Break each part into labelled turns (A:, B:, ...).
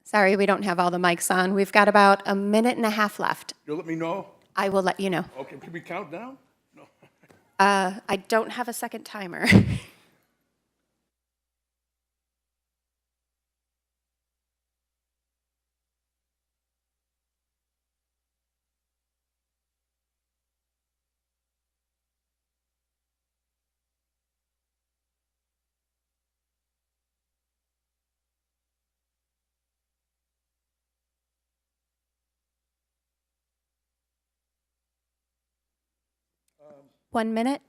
A: Sorry, we don't have all the mics on. We've got about a minute and a half left.
B: You'll let me know?
A: I will let you know.
B: Okay, can we count down? No.
A: I don't have a second timer. One minute.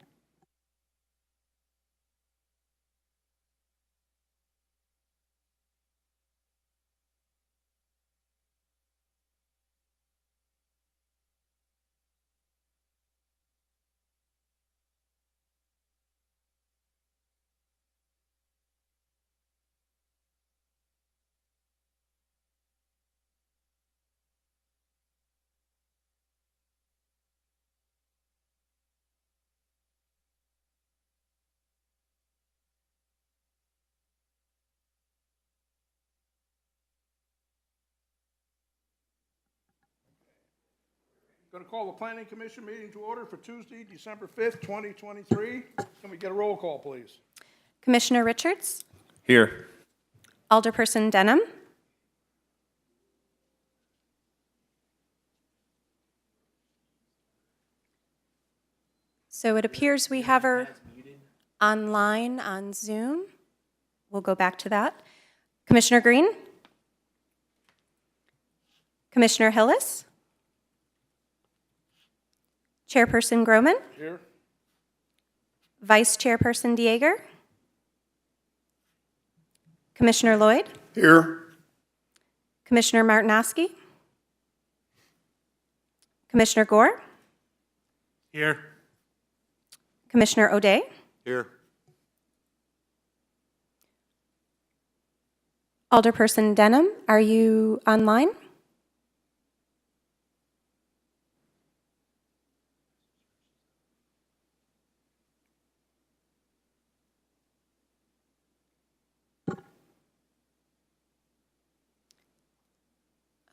B: Going to call the Planning Commission meeting to order for Tuesday, December 5th, 2023. Can we get a roll call, please?
A: Commissioner Richards,
C: Here.
A: Alderperson Denham, so it appears we have her online on Zoom. We'll go back to that. Commissioner Green, Commissioner Hillis, Chairperson Groman,
B: Here.
A: Vice Chairperson Dieger, Commissioner Lloyd,
B: Here.
A: Commissioner Martinoski, Commissioner Gore,
C: Here.
A: Commissioner O'Day,
C: Here.
A: Alderperson Denham, are you online?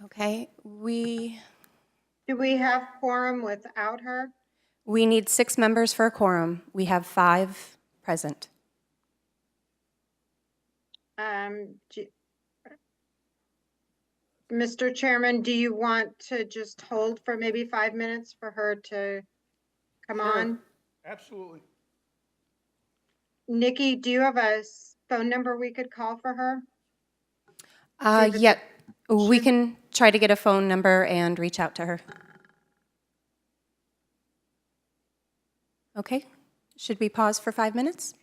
A: Okay,
D: Do we have quorum without her?
A: we need 6 members for a quorum. We have 5 present.
D: Mr. Chairman, do you want to just hold for maybe 5 minutes for her to come on?
B: Absolutely.
D: Nikki, do you have a phone number we could call for her?
A: Yeah, we can try to get a phone number and reach out to her. Okay, should we pause for 5 minutes?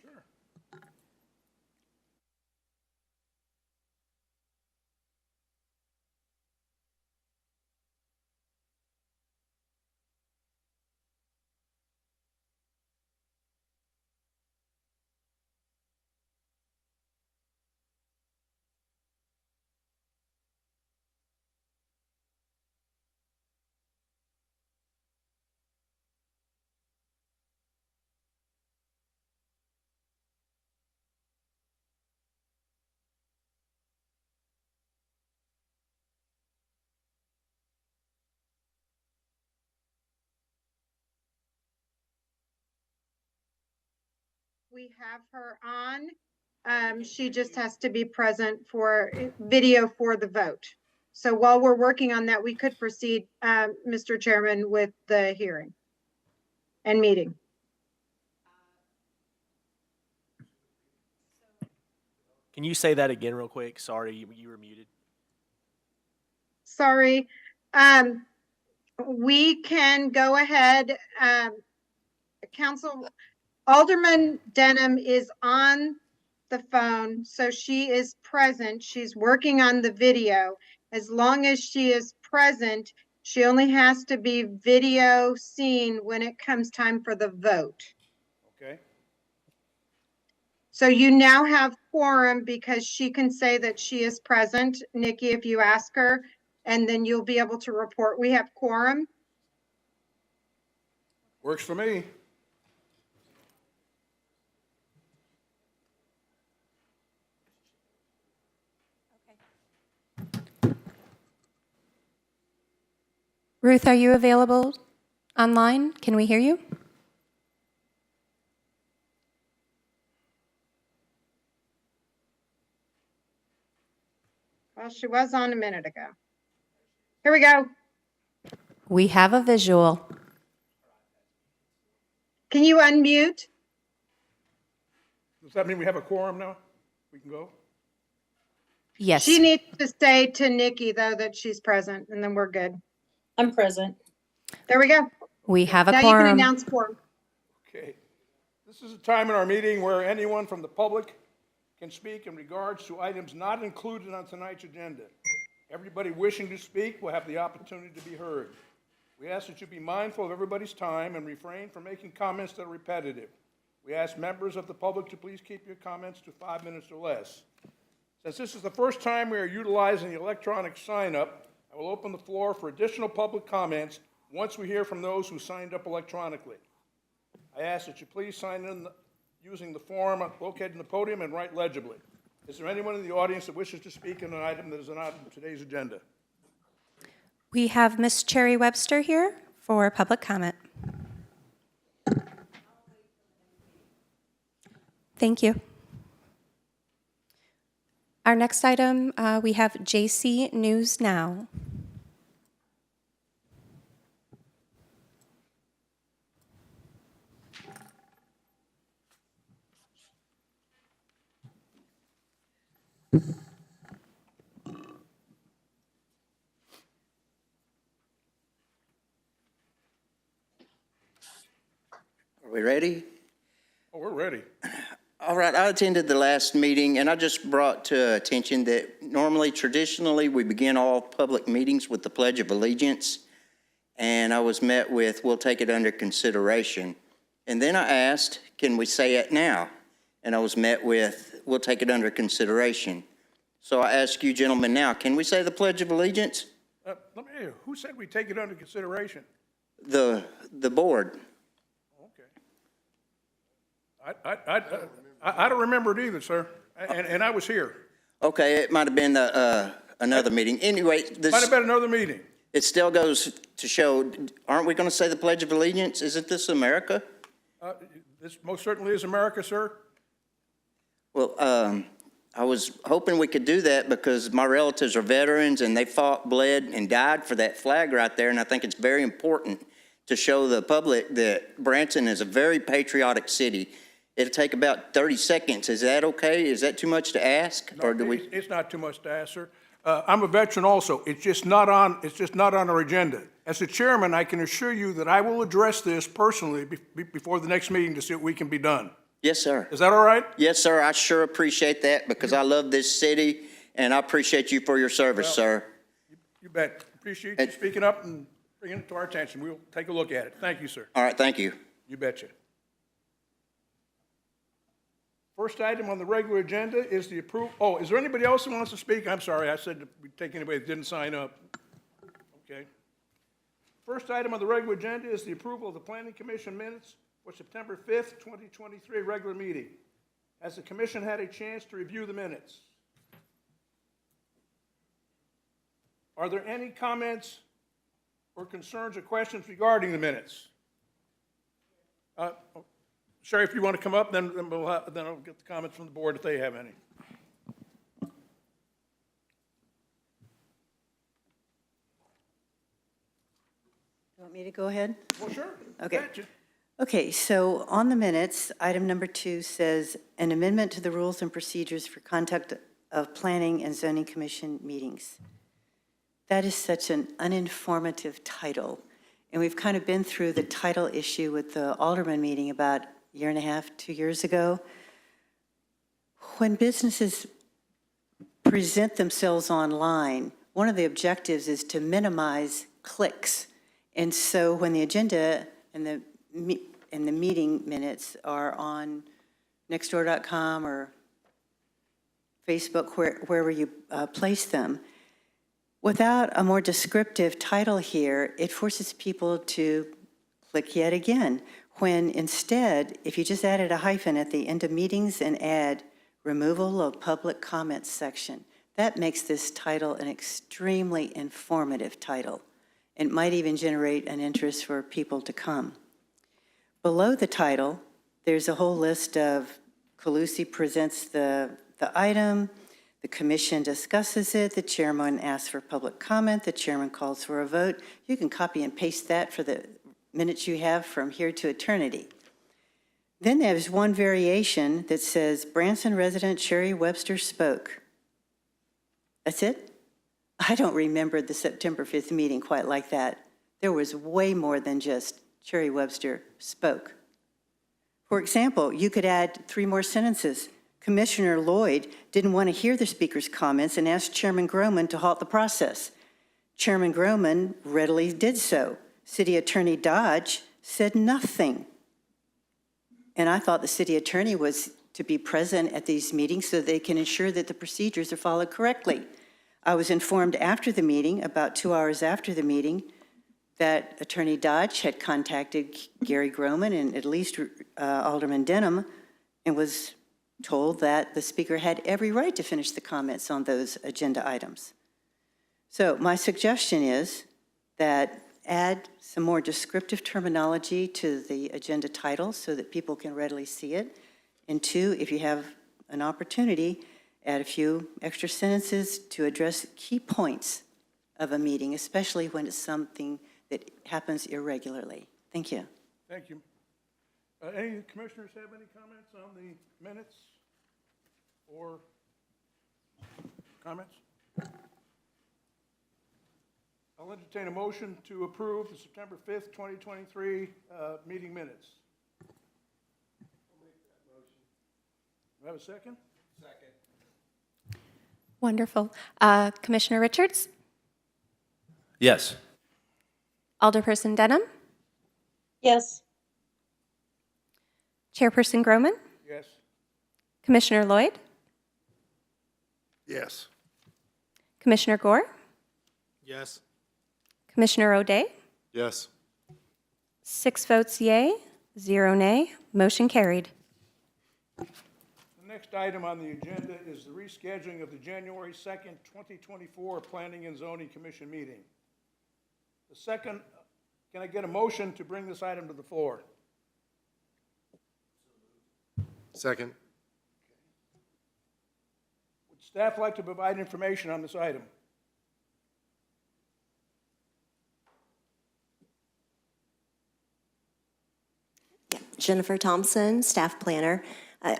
D: We have her on. She just has to be present for video for the vote. So while we're working on that, we could proceed, Mr. Chairman, with the hearing and meeting.
E: Can you say that again real quick? Sorry, you were muted.
D: Sorry. We can go ahead. Council Alderman Denham is on the phone, so she is present. She's working on the video. As long as she is present, she only has to be video seen when it comes time for the vote.
B: Okay.
D: So you now have quorum because she can say that she is present, Nikki, if you ask her, and then you'll be able to report we have quorum.
B: Works for me.
A: Ruth, are you available online? Can we hear you?
D: Well, she was on a minute ago. Here we go.
A: We have a visual.
D: Can you unmute?
B: Does that mean we have a quorum now? We can go?
A: Yes.
D: She needs to say to Nikki, though, that she's present, and then we're good.
F: I'm present.
D: There we go.
A: We have a
D: Now you can
A: quorum.
D: announce quorum.
B: Okay. This is a time in our meeting where anyone from the public can speak in regards to items not included on tonight's agenda. Everybody wishing to speak will have the opportunity to be heard. We ask that you be mindful of everybody's time and refrain from making comments that are repetitive. We ask members of the public to please keep your comments to 5 minutes or less. Since this is the first time we are utilizing the electronic sign-up, I will open the floor for additional public comments once we hear from those who signed up electronically. I ask that you please sign in using the form located in the podium and write legibly. Is there anyone in the audience that wishes to speak on an item that is not on today's agenda?
A: We have Ms. Cherry Webster here for public comment. Thank you. Our next item, we have JC News Now.
G: Are we ready?
B: Oh, we're ready.
G: All right, I attended the last meeting, and I just brought to attention that normally, traditionally, we begin all public meetings with the Pledge of Allegiance, and I was met with, we'll take it under consideration. And then I asked, can we say it now? And I was met with, we'll take it under consideration. So I ask you gentlemen now, can we say the Pledge of Allegiance?
B: Let me hear, who said we take it under consideration?
G: The board.
B: Okay. I don't remember it either, sir, and I was here.
G: Okay, it might have been another meeting. Anyway,
B: Might have been another meeting.
G: it still goes to show, aren't we going to say the Pledge of Allegiance? Isn't this America?
B: This most certainly is America, sir.
G: Well, I was hoping we could do that because my relatives are veterans and they fought, bled, and died for that flag right there. And I think it's very important to show the public that Branson is a very patriotic city. It'll take about 30 seconds. Is that okay? Is that too much to ask? Or do we?
B: It's not too much to ask, sir. I'm a veteran also. It's just not on our agenda. As the chairman, I can assure you that I will address this personally before the next meeting to see what we can be done.
G: Yes, sir.
B: Is that all right?
G: Yes, sir. I sure appreciate that because I love this city and I appreciate you for your service, sir.
B: You bet. Appreciate you speaking up and bringing it to our attention. We'll take a look at it. Thank you, sir.
G: All right, thank you.
B: You betcha. First item on the regular agenda is the approval. Oh, is there anybody else who wants to speak? I'm sorry, I said we'd take anybody that didn't sign up. Okay. First item on the regular agenda is the approval of the Planning Commission minutes for September 5th, 2023 regular meeting. Has the commission had a chance to review the minutes? Are there any comments or concerns or questions regarding the minutes? Sherry, if you want to come up, then I'll get the comments from the board if they have any.
F: You want me to go ahead?
B: Well, sure.
F: Okay.
B: Gotcha.
F: Okay, so on the minutes, item number 2 says, an amendment to the rules and procedures for conduct of planning and zoning commission meetings. That is such an uninformative title. And we've kind of been through the title issue with the Alderman meeting about a year and a half, 2 years ago. When businesses present themselves online, one of the objectives is to minimize clicks. And so when the agenda and the meeting minutes are on nextdoor.com or Facebook, wherever you place them, without a more descriptive title here, it forces people to click yet again, when instead, if you just added a hyphen at the end of meetings and add removal of public comments section, that makes this title an extremely informative title. It might even generate an interest for people to come. Below the title, there's a whole list of Calusi presents the item, the commission discusses it, the chairman asks for public comment, the chairman calls for a vote. You can copy and paste that for the minutes you have from here to eternity. Then there's one variation that says Branson resident Sherry Webster spoke. That's it? I don't remember the September 5th meeting quite like that. There was way more than just Sherry Webster spoke. For example, you could add 3 more sentences. Commissioner Lloyd didn't want to hear the speaker's comments and asked Chairman Groman to halt the process. Chairman Groman readily did so. City Attorney Dodge said nothing. And I thought the city attorney was to be present at these meetings so they can ensure that the procedures are followed correctly. I was informed after the meeting, about 2 hours after the meeting, that Attorney Dodge had contacted Gary Groman and at least Alderman Denham and was told that the speaker had every right to finish the comments on those agenda items. So my suggestion is that add some more descriptive terminology to the agenda title so that people can readily see it. And 2, if you have an opportunity, add a few extra sentences to address key points of a meeting, especially when it's something that happens irregularly. Thank you.
B: Thank you. Any commissioners have any comments on the minutes or comments? I'll entertain a motion to approve the September 5th, 2023 meeting minutes. I'll make that motion. Do I have a second? Second.
A: Wonderful. Commissioner Richards?
C: Yes.
A: Alderperson Denham?
H: Yes.
A: Chairperson Groman?
B: Yes.
A: Commissioner Lloyd?
C: Yes.
A: Commissioner Gore?
C: Yes.
A: Commissioner O'Day?
C: Yes.
A: 6 votes yea, 0 nay. Motion carried.
B: The next item on the agenda is the rescheduling of the January 2nd, 2024 Planning and Zoning Commission meeting. The second, can I get a motion to bring this item to the floor?
C: Second.
B: Would staff like to provide information on this item?
H: Jennifer Thompson, staff planner.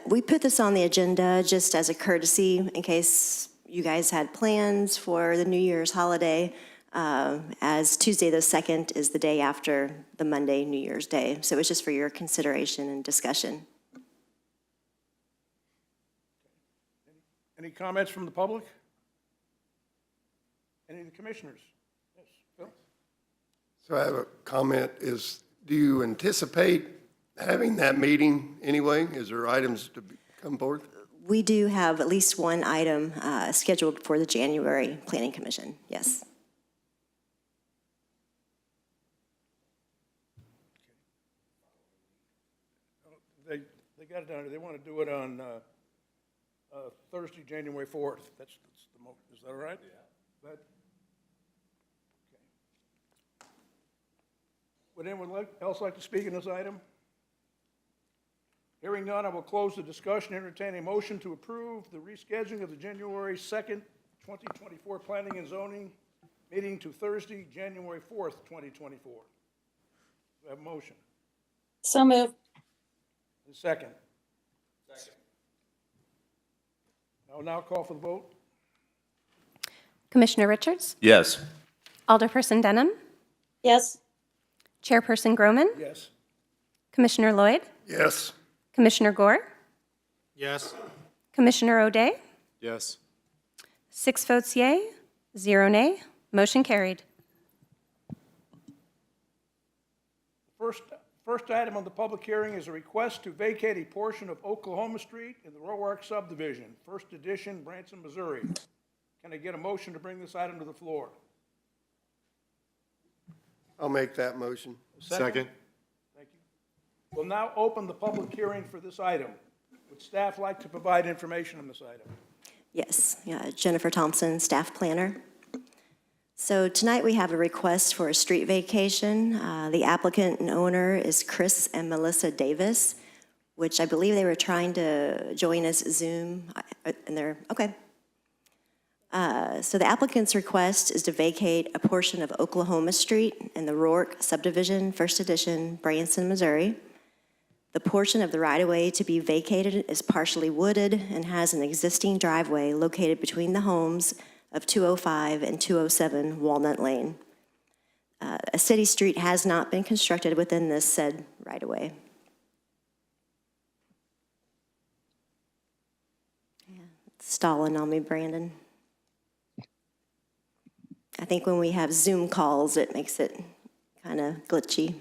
H: We put this on the agenda just as a courtesy in case you guys had plans for the New Year's holiday, as Tuesday the 2nd is the day after the Monday, New Year's Day. So it's just for your consideration and discussion.
B: Any comments from the public? Any of the commissioners? Yes, Phil?
I: So I have a comment is, do you anticipate having that meeting anyway? Is there items to come forth?
H: We do have at least one item scheduled for the January Planning Commission, yes.
B: They got it down there. They want to do it on Thursday, January 4th. That's the is that all right? Yeah. Okay. Would anyone else like to speak on this item? Hearing none, I will close the discussion, entertain a motion to approve the rescheduling of the January 2nd, 2024 Planning and Zoning meeting to Thursday, January 4th, 2024. Do I have a motion?
H: So moved.
B: A second. Second. I will now call for the vote.
A: Commissioner Richards?
C: Yes.
A: Alderperson Denham?
H: Yes.
A: Chairperson Groman?
B: Yes.
A: Commissioner Lloyd?
I: Yes.
A: Commissioner Gore?
C: Yes.
A: Commissioner O'Day?
C: Yes.
A: 6 votes yea, 0 nay. Motion carried.
B: First item on the public hearing is a request to vacate a portion of Oklahoma Street in the Roark subdivision, First Edition, Branson, Missouri. Can I get a motion to bring this item to the floor?
I: I'll make that motion.
C: Second.
B: Thank you. We'll now open the public hearing for this item. Would staff like to provide information on this item?
H: Yes, yeah, Jennifer Thompson, staff planner. So tonight we have a request for a street vacation. The applicant and owner is Chris and Melissa Davis, which I believe they were trying to join us Zoom, and they're, okay. So the applicant's request is to vacate a portion of Oklahoma Street in the Rourke subdivision, First Edition, Branson, Missouri. The portion of the right-of-way to be vacated is partially wooded and has an existing driveway located between the homes of 205 and 207 Walnut Lane. A city street has not been constructed within this said right-of-way. Yeah, it's stalling on me, Brandon. I think when we have Zoom calls, it makes it kind of glitchy.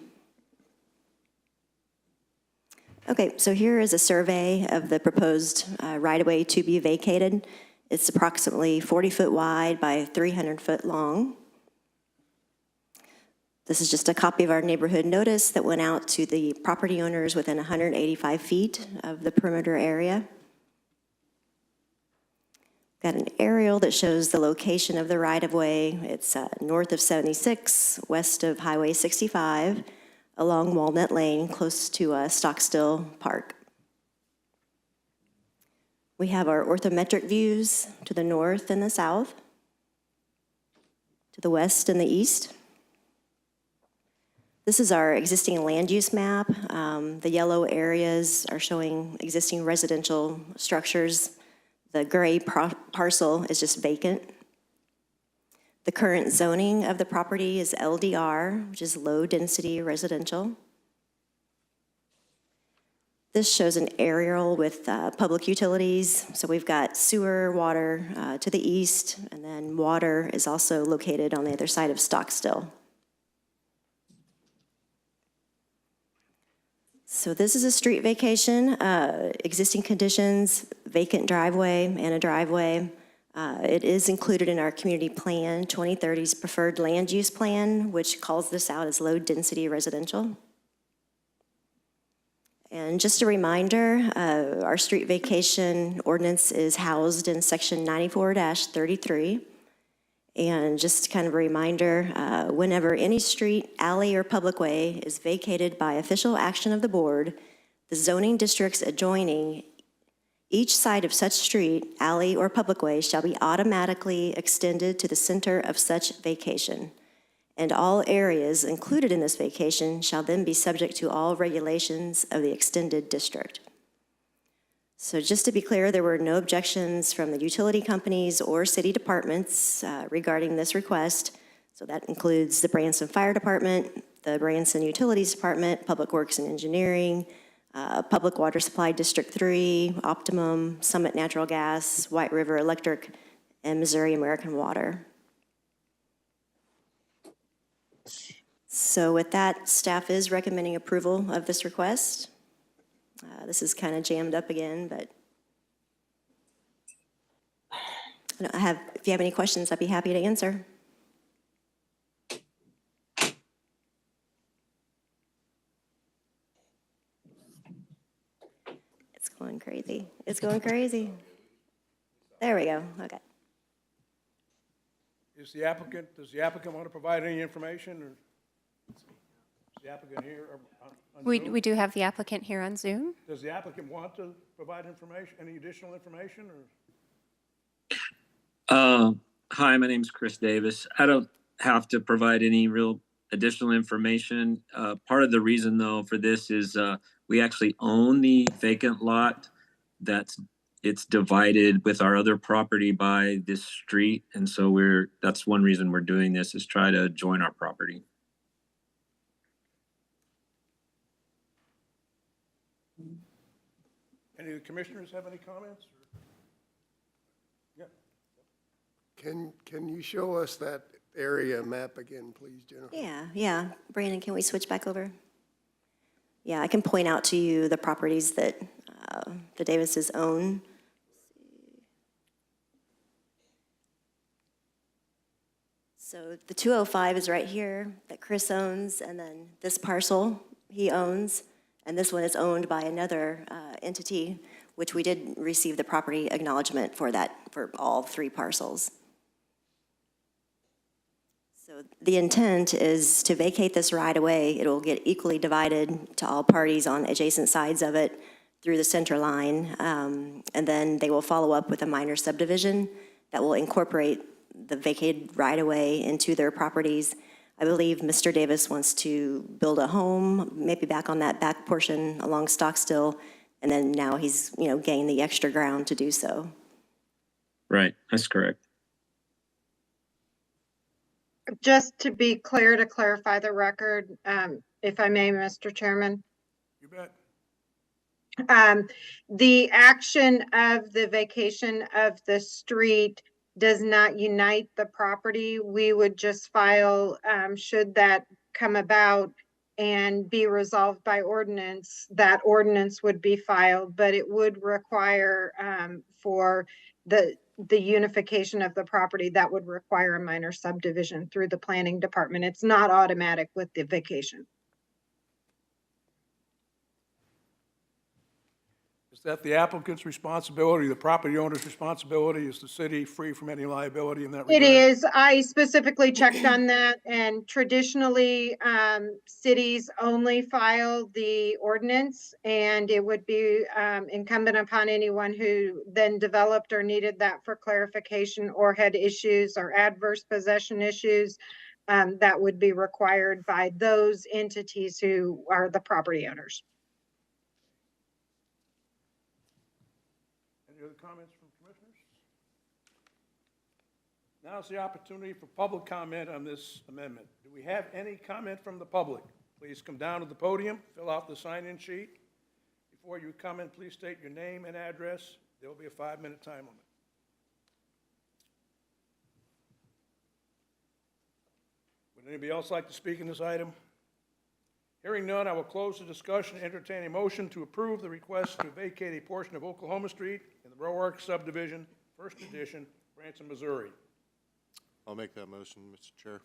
H: Okay, so here is a survey of the proposed right-of-way to be vacated. It's approximately 40 foot wide by 300 foot long. This is just a copy of our neighborhood notice that went out to the property owners within 185 feet of the perimeter area. Got an aerial that shows the location of the right-of-way. It's north of 76, west of Highway 65, along Walnut Lane, close to Stockstill Park. We have our orthometric views to the north and the south, to the west and the east. This is our existing land use map. The yellow areas are showing existing residential structures. The gray parcel is just vacant. The current zoning of the property is LDR, which is low-density residential. This shows an aerial with public utilities. So we've got sewer, water to the east, and then water is also located on the other side of Stockstill. So this is a street vacation, existing conditions, vacant driveway and a driveway. It is included in our community plan, 2030's preferred land use plan, which calls this out as low-density residential. And just a reminder, our street vacation ordinance is housed in section 94-33. And just kind of a reminder, whenever any street, alley, or public way is vacated by official action of the board, the zoning districts adjoining each side of such street, alley, or public way shall be automatically extended to the center of such vacation. And all areas included in this vacation shall then be subject to all regulations of the extended district. So just to be clear, there were no objections from the utility companies or city departments regarding this request. So that includes the Branson Fire Department, the Branson Utilities Department, Public Works and Engineering, Public Water Supply District 3, Optimum, Summit Natural Gas, White River Electric, and Missouri American Water. So with that, staff is recommending approval of this request. This is kind of jammed up again, but if you have any questions, I'd be happy to answer. It's going crazy. It's going crazy. There we go. Okay.
B: Does the applicant want to provide any information, or is the applicant here on Zoom?
A: We do have the applicant here on Zoom.
B: Does the applicant want to provide information, any additional information, or?
J: Hi, my name is Chris Davis. I don't have to provide any real additional information. Part of the reason, though, for this is we actually own the vacant lot. It's divided with our other property by this street, and so that's one reason we're doing this, is try to join our property.
B: Any of the commissioners have any comments? Yeah.
I: Can you show us that area map again, please, Jennifer?
H: Yeah. Brandon, can we switch back over? Yeah, I can point out to you the properties that the Davises own. So the 205 is right here that Chris owns, and then this parcel he owns, and this one is owned by another entity, which we did receive the property acknowledgement for that, for all three parcels. So the intent is to vacate this right away. It will get equally divided to all parties on adjacent sides of it through the center line. And then they will follow up with a minor subdivision that will incorporate the vacated right away into their properties. I believe Mr. Davis wants to build a home, maybe back on that back portion along Stockstill, and then now he's, gained the extra ground to do so.
J: Right, that's correct.
D: Just to be clear, to clarify the record, if I may, Mr. Chairman.
B: You bet.
D: The action of the vacation of the street does not unite the property. We would just file, should that come about and be resolved by ordinance, that ordinance would be filed, but it would require, for the unification of the property, that would require a minor subdivision through the planning department. It's not automatic with the vacation.
B: Is that the applicant's responsibility, the property owner's responsibility? Is the city free from any liability in that regard?
D: It is. I specifically checked on that, and traditionally, cities only file the ordinance, and it would be incumbent upon anyone who then developed or needed that for clarification or had issues or adverse possession issues, that would be required by those entities who are the property owners.
B: Any other comments from commissioners? Now's the opportunity for public comment on this amendment. Do we have any comment from the public? Please come down to the podium, fill out the sign-in sheet. Before you comment, please state your name and address. There will be a 5-minute time limit. Would anybody else like to speak in this item? Hearing none, I will close the discussion and entertain a motion to approve the request to vacate a portion of Oklahoma Street in the Roark subdivision, First Edition, Branson, Missouri.
C: I'll make that motion, Mr. Chair.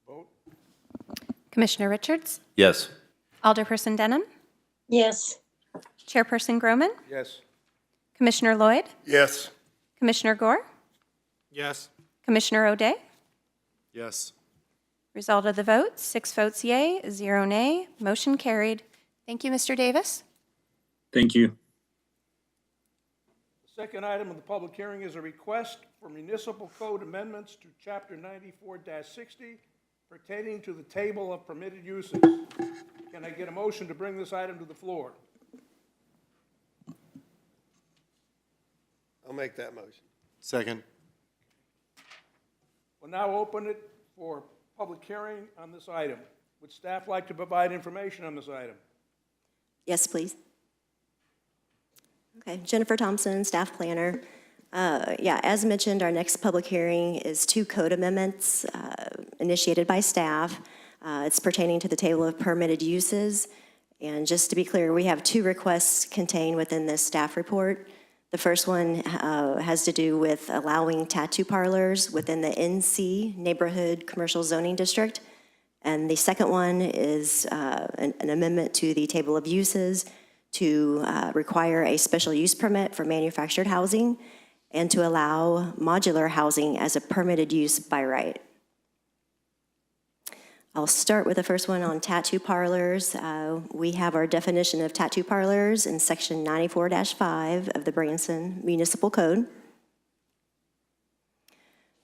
B: Vote.
A: Commissioner Richards?
C: Yes.
A: Alderperson Denham?
K: Yes.
A: Chairperson Groman?
B: Yes.
A: Commissioner Lloyd?
I: Yes.
A: Commissioner Gore?
C: Yes.
A: Commissioner O'Day?
C: Yes.
A: Result of the vote, 6 votes yea, 0 nay. Motion carried. Thank you, Mr. Davis.
J: Thank you.
B: The second item of the public hearing is a request for municipal code amendments to Chapter 94-60 pertaining to the table of permitted uses. Can I get a motion to bring this item to the floor?
I: I'll make that motion.
C: Second.
B: We'll now open it for public hearing on this item. Would staff like to provide information on this item?
H: Yes, please. Okay, Jennifer Thompson, staff planner. As mentioned, our next public hearing is 2 code amendments initiated by staff. It's pertaining to the table of permitted uses. And just to be clear, we have 2 requests contained within this staff report. The first one has to do with allowing tattoo parlors within the NC Neighborhood Commercial Zoning District. And the second one is an amendment to the table of uses to require a special use permit for manufactured housing and to allow modular housing as a permitted use by right. I'll start with the first one on tattoo parlors. We have our definition of tattoo parlors in section 94-5 of the Branson Municipal Code.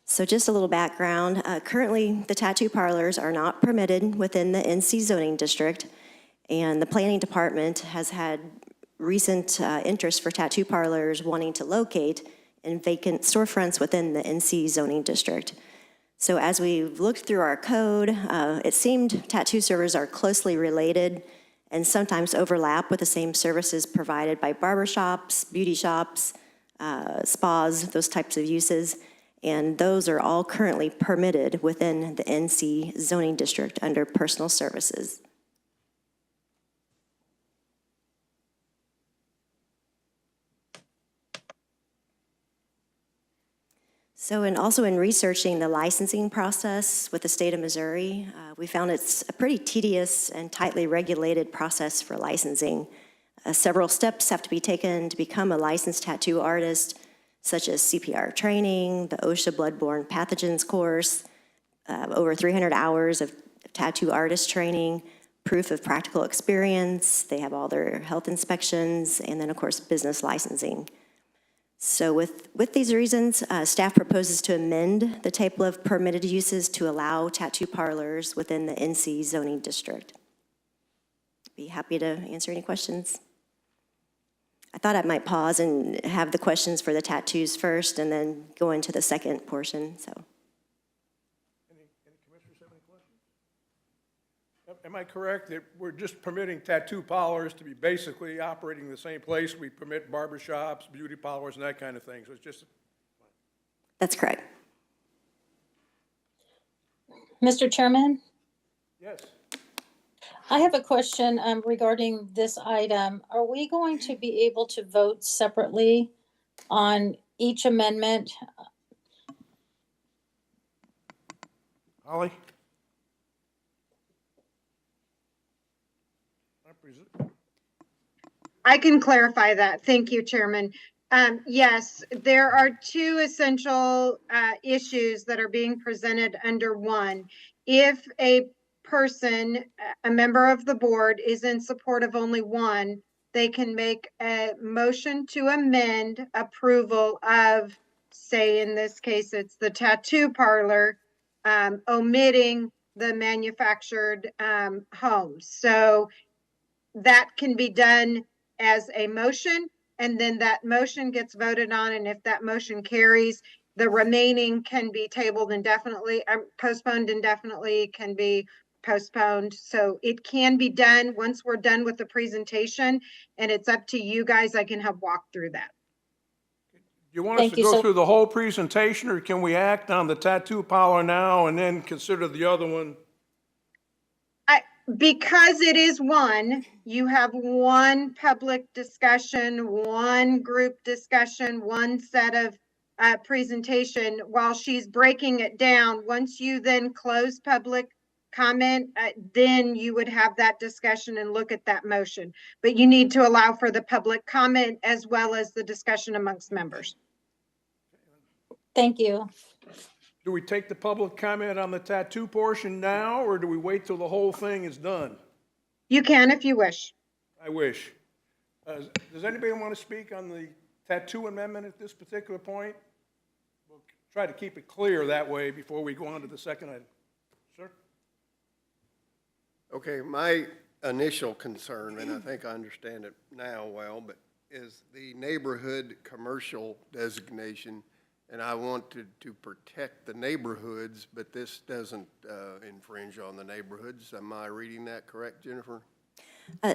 H: So just a little background. Currently, the tattoo parlors are not permitted within the NC zoning district, and the planning department has had recent interest for tattoo parlors wanting to locate in vacant storefronts within the NC zoning district. So as we looked through our code, it seemed tattoo services are closely related and sometimes overlap with the same services provided by barbershops, beauty shops, spas, those types of uses. And those are all currently permitted within the NC zoning district under personal services. So, and also in researching the licensing process with the state of Missouri, we found it's a pretty tedious and tightly regulated process for licensing. Several steps have to be taken to become a licensed tattoo artist. such as CPR training, the OSHA bloodborne pathogens course, over 300 hours of tattoo artist training, proof of practical experience. They have all their health inspections, and then, of course, business licensing. So with these reasons, staff proposes to amend the table of permitted uses to allow tattoo parlors within the NC zoning district. Be happy to answer any questions. I thought I might pause and have the questions for the tattoos first and then go into the second portion, so.
B: Any commissioners have any questions? Am I correct that we're just permitting tattoo parlors to be basically operating in the same place? We permit barbershops, beauty parlors, and that kind of thing, so it's just.
H: That's correct.
K: Mr. Chairman,
B: Yes.
K: I have a question regarding this item. Are we going to be able to vote separately on each amendment?
B: Holly?
D: I can clarify that. Thank you, Chairman. Yes, there are two essential issues that are being presented under one. If a person, a member of the board, is in support of only one, they can make a motion to amend approval of, say, in this case, it's the tattoo parlor, omitting the manufactured homes. So that can be done as a motion, and then that motion gets voted on, and if that motion carries, the remaining can be tabled indefinitely, postponed indefinitely, can be postponed. So it can be done once we're done with the presentation, and it's up to you guys. I can help walk through that.
B: You want us
K: Thank
B: to
K: you
B: go
K: so-
B: through the whole presentation, or can we act on the tattoo parlor now and then consider the other one?
D: Because it is one, you have one public discussion, one group discussion, one set of presentation. While she's breaking it down, once you then close public comment, then you would have that discussion and look at that motion. But you need to allow for the public comment as well as the discussion amongst members.
K: Thank you.
B: Do we take the public comment on the tattoo portion now, or do we wait till the whole thing is done?
D: You can if you wish.
B: I wish. Does anybody want to speak on the tattoo amendment at this particular point? We'll try to keep it clear that way before we go on to the second item. Sir?
I: Okay, my initial concern, and I think I understand it now well, but is the neighborhood commercial designation. And I wanted to protect the neighborhoods, but this doesn't infringe on the neighborhoods. Am I reading that correct, Jennifer?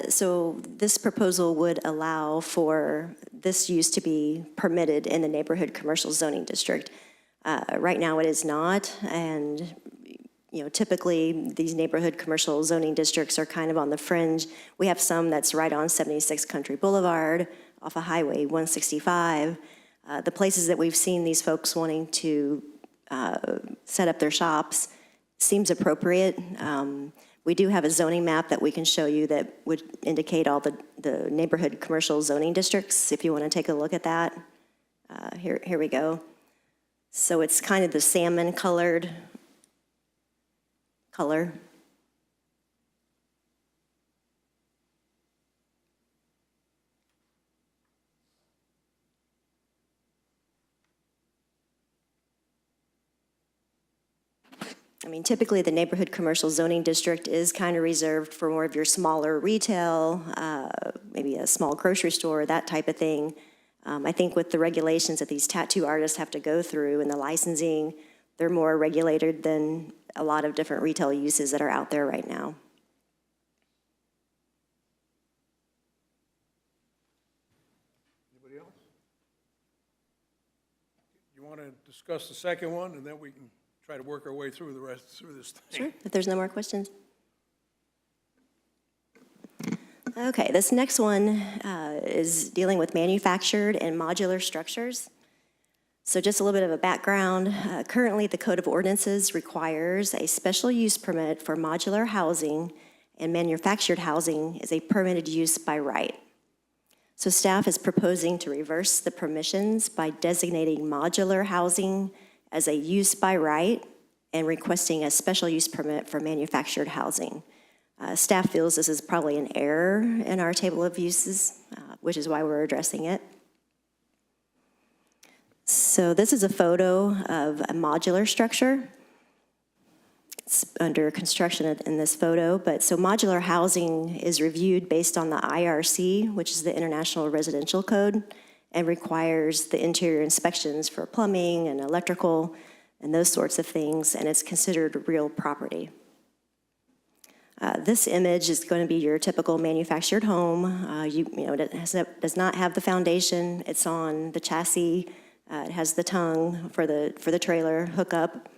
H: So this proposal would allow for this use to be permitted in the neighborhood commercial zoning district. Right now it is not, and typically these neighborhood commercial zoning districts are kind of on the fringe. We have some that's right on 76 Country Boulevard off of Highway 165. The places that we've seen these folks wanting to set up their shops seems appropriate. We do have a zoning map that we can show you that would indicate all the neighborhood commercial zoning districts, if you want to take a look at that. Here we go. So it's kind of the salmon colored color. I mean, typically the neighborhood commercial zoning district is kind of reserved for more of your smaller retail, maybe a small grocery store, that type of thing. I think with the regulations that these tattoo artists have to go through and the licensing, they're more regulated than a lot of different retail uses that are out there right now.
B: Anybody else? You want to discuss the second one, and then we can try to work our way through this thing.
H: Sure, if there's no more questions. Okay, this next one is dealing with manufactured and modular structures. So just a little bit of a background. Currently, the Code of Ordinances requires a special use permit for modular housing, and manufactured housing is a permitted use by right. So staff is proposing to reverse the permissions by designating modular housing as a use by right and requesting a special use permit for manufactured housing. Staff feels this is probably an error in our table of uses, which is why we're addressing it. So this is a photo of a modular structure. It's under construction in this photo, but so modular housing is reviewed based on the IRC, which is the International Residential Code, and requires the interior inspections for plumbing and electrical and those sorts of things, and it's considered real property. This image is going to be your typical manufactured home. It does not have the foundation. It's on the chassis. It has the tongue for the trailer hookup.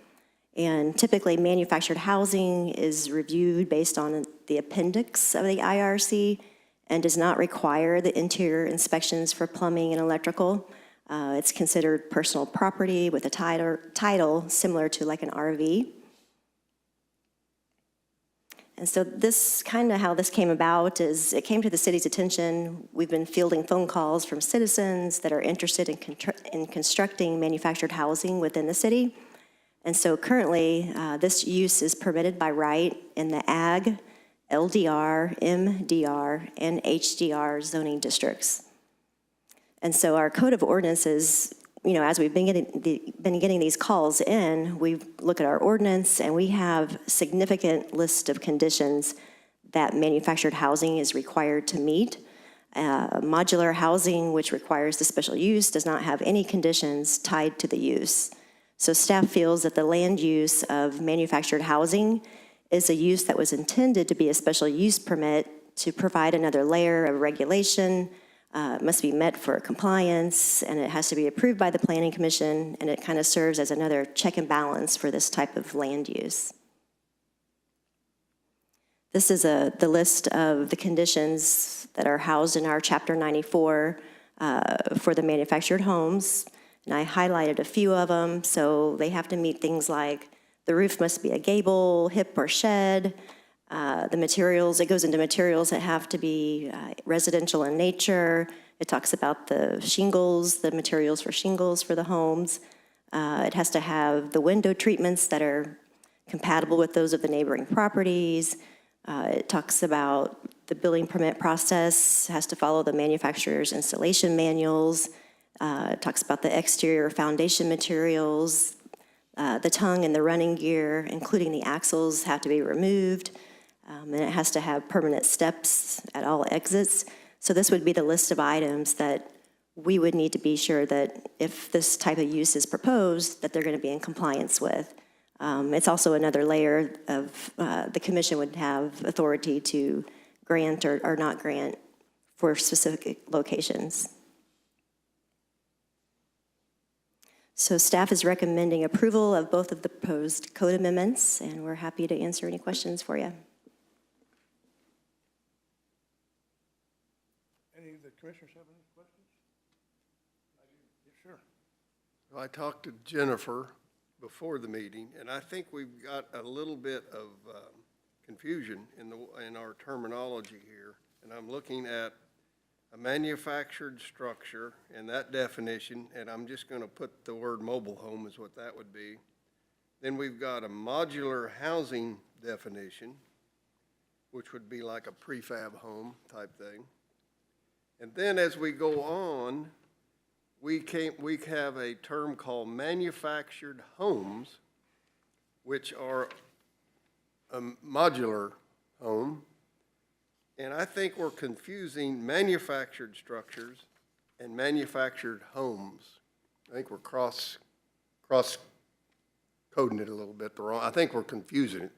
H: And typically, manufactured housing is reviewed based on the appendix of the IRC and does not require the interior inspections for plumbing and electrical. It's considered personal property with a title similar to like an RV. And so this kind of how this came about is it came to the city's attention. We've been fielding phone calls from citizens that are interested in constructing manufactured housing within the city. And so currently, this use is permitted by right in the Ag, LDR, MDR, and HDR zoning districts. And so our code of ordinances, as we've been getting these calls in, we look at our ordinance and we have significant list of conditions that manufactured housing is required to meet. Modular housing, which requires the special use, does not have any conditions tied to the use. So staff feels that the land use of manufactured housing is a use that was intended to be a special use permit to provide another layer of regulation. It must be met for compliance, and it has to be approved by the Planning Commission, and it kind of serves as another check and balance for this type of land use. This is the list of the conditions that are housed in our Chapter 94 for the manufactured homes. And I highlighted a few of them. So they have to meet things like the roof must be a gable, hip, or shed. The materials, it goes into materials that have to be residential in nature. It talks about the shingles, the materials for shingles for the homes. It has to have the window treatments that are compatible with those of the neighboring properties. It talks about the building permit process, has to follow the manufacturer's installation manuals. It talks about the exterior foundation materials, the tongue and the running gear, including the axles, have to be removed. And it has to have permanent steps at all exits. So this would be the list of items that we would need to be sure that if this type of use is proposed, that they're going to be in compliance with. It's also another layer of the commission would have authority to grant or not grant for specific locations. So staff is recommending approval of both of the proposed code amendments, and we're happy to answer any questions for you.
B: Any of the commissioners have any questions? Sure.
I: Well, I talked to Jennifer before the meeting, and I think we've got a little bit of confusion in our terminology here. And I'm looking at a manufactured structure and that definition, and I'm just going to put the word mobile home is what that would be. Then we've got a modular housing definition, which would be like a prefab home type thing. And then as we go on, we have a term called manufactured homes, which are a modular home. And I think we're confusing manufactured structures and manufactured homes. I think we're cross-coding it a little bit wrong. I think we're confusing it.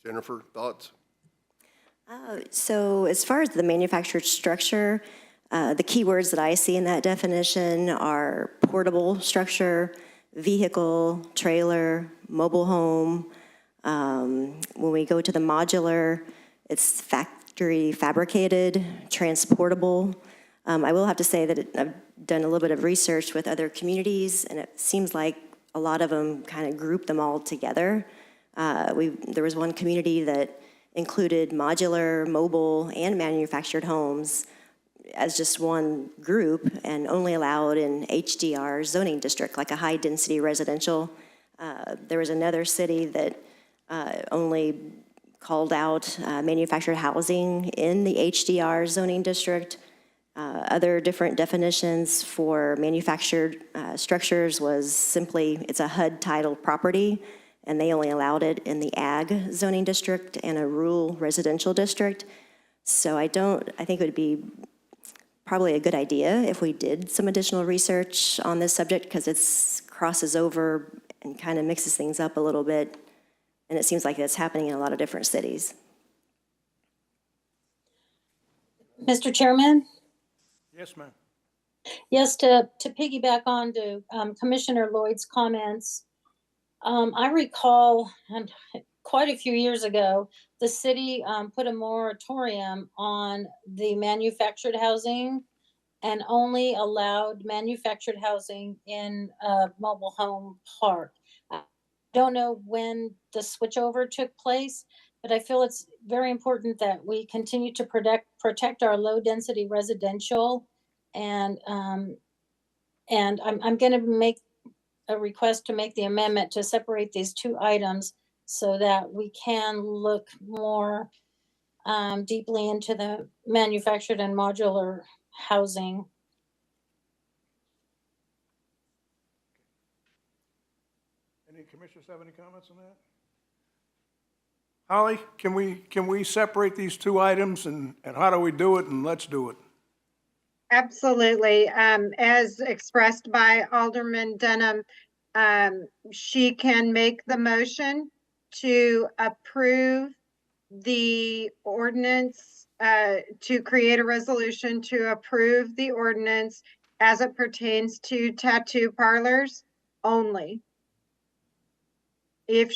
I: Jennifer, thoughts?
H: So as far as the manufactured structure, the key words that I see in that definition are portable structure, vehicle, trailer, mobile home. When we go to the modular, it's factory fabricated, transportable. I will have to say that I've done a little bit of research with other communities, and it seems like a lot of them kind of group them all together. There was one community that included modular, mobile, and manufactured homes as just one group and only allowed in HDR zoning district, like a high-density residential. There was another city that only called out manufactured housing in the HDR zoning district. Other different definitions for manufactured structures was simply, it's a HUD title property, and they only allowed it in the ag zoning district and a rural residential district. So I think it would be probably a good idea if we did some additional research on this subject, because it crosses over and kind of mixes things up a little bit. And it seems like it's happening in a lot of different cities.
K: Mr. Chairman?
B: Yes, ma'am.
K: Yes, to piggyback on to Commissioner Lloyd's comments, I recall, and quite a few years ago, the city put a moratorium on the manufactured housing and only allowed manufactured housing in a mobile home park. I don't know when the switchover took place, but I feel it's very important that we continue to protect our low-density residential. And I'm going to make a request to make the amendment to separate these two items so that we can look more deeply into the manufactured and modular housing.
B: Any commissioners have any comments on that? Holly, can we separate these two items, and how do we do it, and let's do it?
D: Absolutely. As expressed by Alderman Denham, she can make the motion to approve the ordinance, to create a resolution to approve the ordinance as it pertains to tattoo parlors only. If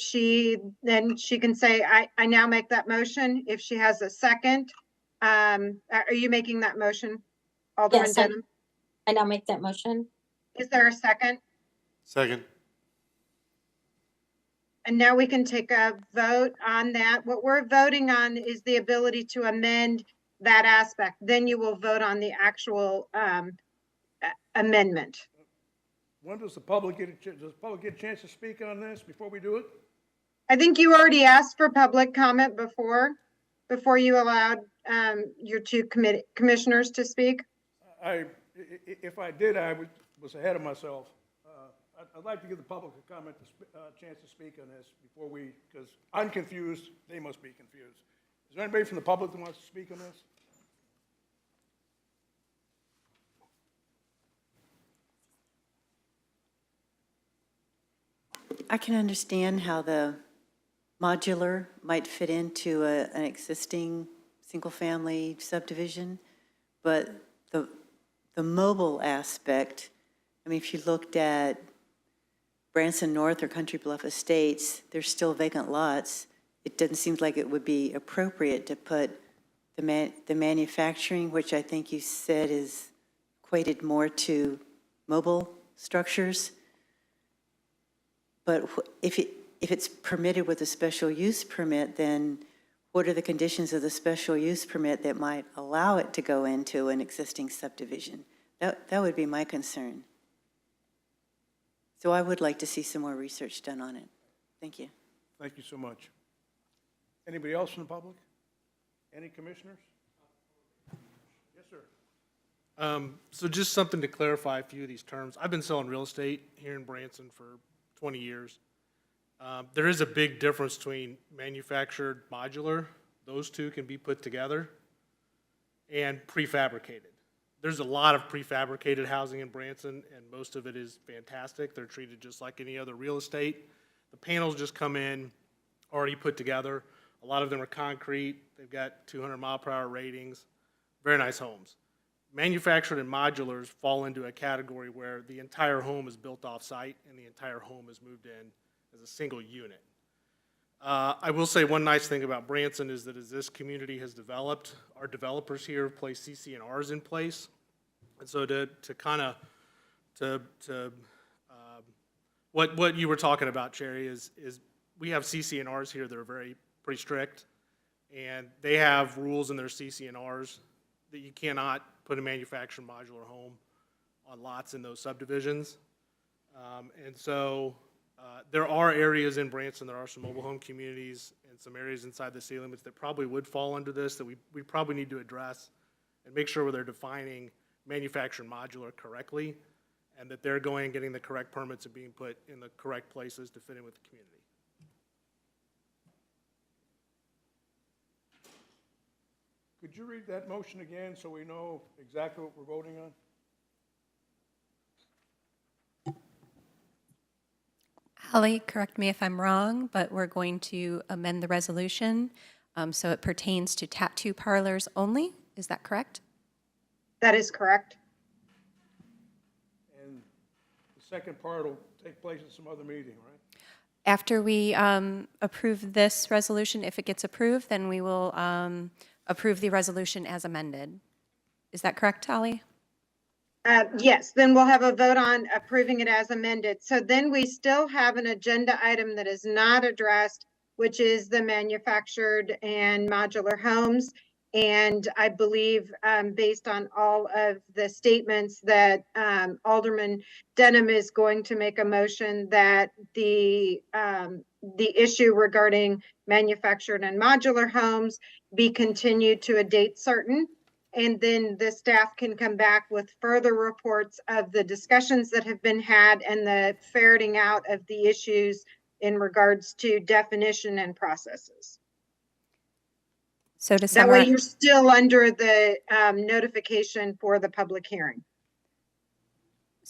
D: then she can say, I now make that motion. If she has a second, are you making that motion, Alderman
K: Yes,
D: Denham?
K: I now make that motion.
D: Is there a second?
C: Second.
D: And now we can take a vote on that. What we're voting on is the ability to amend that aspect. Then you will vote on the actual amendment.
B: When does the public get a chance to speak on this before we do it?
D: I think you already asked for public comment before you allowed your two commissioners to speak.
B: If I did, I was ahead of myself. I'd like to give the public a chance to speak on this before because I'm confused, they must be confused. Is there anybody from the public that wants to speak on this?
F: I can understand how the modular might fit into an existing single-family subdivision, but the mobile aspect, I mean, if you looked at Branson North or Country Bluff Estates, there's still vacant lots. It doesn't seem like it would be appropriate to put the manufacturing, which I think you said is equated more to mobile structures. But if it's permitted with a special use permit, then what are the conditions of the special use permit that might allow it to go into an existing subdivision? That would be my concern. So I would like to see some more research done on it. Thank you.
B: Thank you so much. Anybody else from the public? Any commissioners? Yes, sir.
L: So just something to clarify a few of these terms. I've been selling real estate here in Branson for 20 years. There is a big difference between manufactured modular, those two can be put together, and prefabricated. There's a lot of prefabricated housing in Branson, and most of it is fantastic. They're treated just like any other real estate. The panels just come in, already put together. A lot of them are concrete. They've got 200 mile per hour ratings. Very nice homes. Manufactured and modulars fall into a category where the entire home is built off-site and the entire home is moved in as a single unit. I will say one nice thing about Branson is that as this community has developed, our developers here have placed CC&Rs in place. And so what you were talking about, Cherry, is we have CC&Rs here that are pretty strict, and they have rules in their CC&Rs that you cannot put a manufactured modular home on lots in those subdivisions. And so there are areas in Branson, there are some mobile home communities and some areas inside the city limits that probably would fall under this that we probably need to address and make sure they're defining manufactured modular correctly and that they're going and getting the correct permits and being put in the correct places to fit in with the community.
B: Could you read that motion again so we know exactly what we're voting on?
A: Holly, correct me if I'm wrong, but we're going to amend the resolution so it pertains to tattoo parlors only. Is that correct?
D: That is correct.
B: And the second part will take place at some other meeting, right?
A: After we approve this resolution, if it gets approved, then we will approve the resolution as amended. Is that correct, Holly?
D: Yes, then we'll have a vote on approving it as amended. So then we still have an agenda item that is not addressed, which is the manufactured and modular homes. And I believe, based on all of the statements that Alderman Denham is going to make a motion that the issue regarding manufactured and modular homes be continued to a date certain. And then the staff can come back with further reports of the discussions that have been had and the ferreting out of the issues in regards to definition and processes.
A: So to
D: That way
A: summarize,
D: you're still under the notification for the public hearing.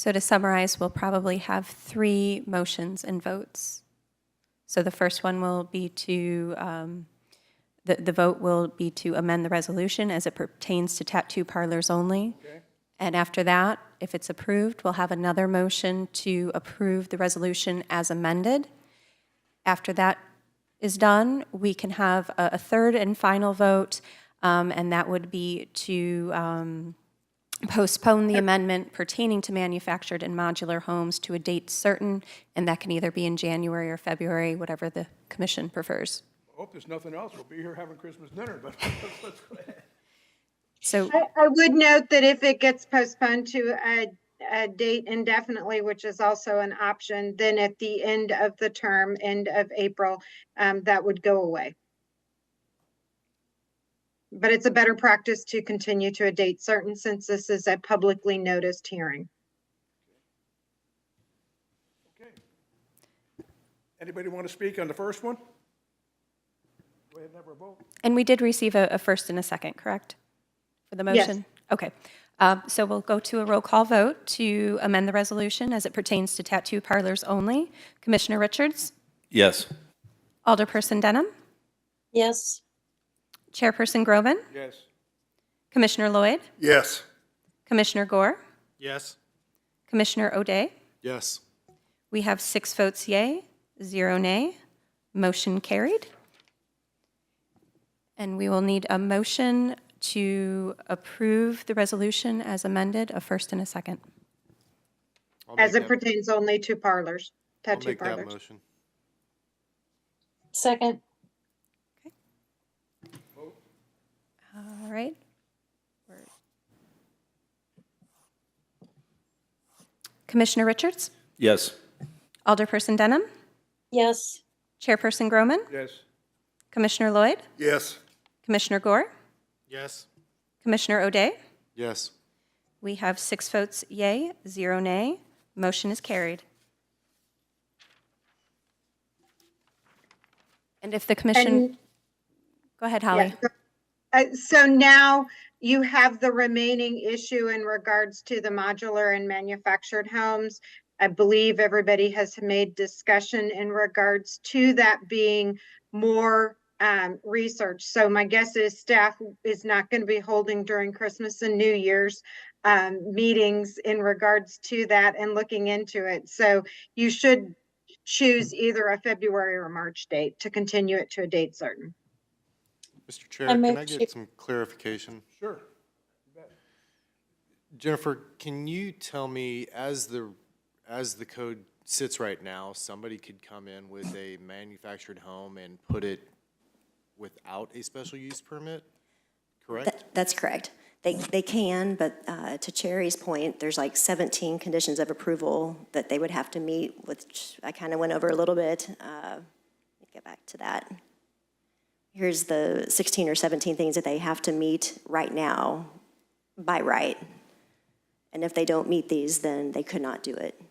A: we'll probably have 3 motions and votes. So the first one will be to, the vote will be to amend the resolution as it pertains to tattoo parlors only.
B: Okay.
A: And after that, if it's approved, we'll have another motion to approve the resolution as amended. After that is done, we can have a third and final vote, and that would be to postpone the amendment pertaining to manufactured and modular homes to a date certain, and that can either be in January or February, whatever the commission prefers.
B: I hope there's nothing else. We'll be here having Christmas dinner, but let's go ahead.
A: So,
D: I would note that if it gets postponed to a date indefinitely, which is also an option, then at the end of the term, end of April, that would go away. But it's a better practice to continue to a date certain since this is a publicly noticed hearing.
B: Okay. Anybody want to speak on the first one? Go ahead and have a vote.
A: and we did receive a first and a second, correct? For the
D: Yes.
A: motion? Okay. So we'll go to a roll call vote to amend the resolution as it pertains to tattoo parlors only. Commissioner Richards?
C: Yes.
A: Alderperson Denham?
K: Yes.
A: Chairperson Groban?
B: Yes.
A: Commissioner Lloyd?
I: Yes.
A: Commissioner Gore?
L: Yes.
A: Commissioner O'Day?
C: Yes.
A: We have 6 votes yea, 0 nay. Motion carried. And we will need a motion to approve the resolution as amended, a first and a second.
D: As it pertains only to parlors,
C: I'll
D: tattoo
C: make that
D: parlors.
C: motion.
K: Second.
A: All right. Commissioner Richards?
C: Yes.
A: Alderperson Denham?
K: Yes.
A: Chairperson Groman?
B: Yes.
A: Commissioner Lloyd?
I: Yes.
A: Commissioner Gore?
L: Yes.
A: Commissioner O'Day?
C: Yes.
A: We have 6 votes yea, 0 nay. Motion is carried. And if the commission,
D: And-
A: go ahead, Holly.
D: Yeah. So now you have the remaining issue in regards to the modular and manufactured homes. I believe everybody has made discussion in regards to that being more research. So my guess is staff is not going to be holding during Christmas and New Year's meetings in regards to that and looking into it. So you should choose either a February or March date to continue it to a date certain.
C: Mr. Chair,
K: I
C: can
K: make
C: I
K: sure-
C: get some clarification?
B: Sure.
C: Jennifer, can you tell me, as the code sits right now, somebody could come in with a manufactured home and put it without a special use permit, correct?
H: That's correct. They can, but to Cherry's point, there's like 17 conditions of approval that they would have to meet, which I kind of went over a little bit. Let me get back to that. Here's the 16 or 17 things that they have to meet right now by right. And if they don't meet these, then they could not do it.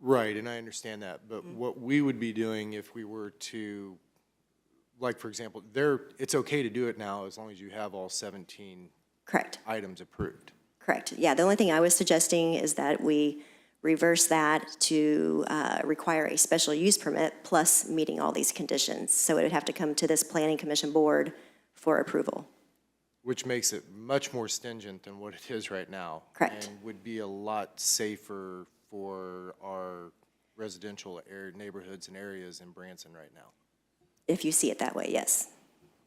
C: Right, and I understand that, but what we would be doing if we were to, like, for example, it's okay to do it now as long as you have all 17
H: Correct.
C: items approved.
H: Correct. Yeah, the only thing I was suggesting is that we reverse that to require a special use permit plus meeting all these conditions. So it would have to come to this planning commission board for approval.
C: Which makes it much more stringent than what it is right now.
H: Correct.
C: And would be a lot safer for our residential neighborhoods and areas in Branson right now.
H: If you see it that way, yes.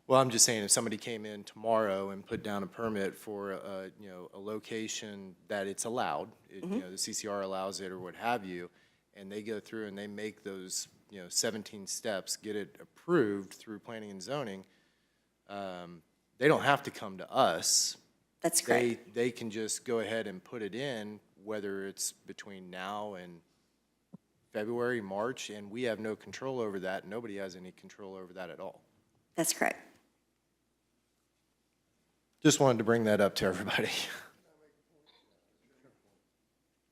C: Well, I'm just saying, if somebody came in tomorrow and put down a permit for a location that it's allowed, the CCR allows it or what have you, and they go through and they make those, 17 steps, get it approved through planning and zoning, they don't have to come to us.
H: That's correct.
C: They can just go ahead and put it in, whether it's between now and February, March, and we have no control over that. Nobody has any control over that at all.
H: That's correct.
C: Just wanted to bring that up to everybody.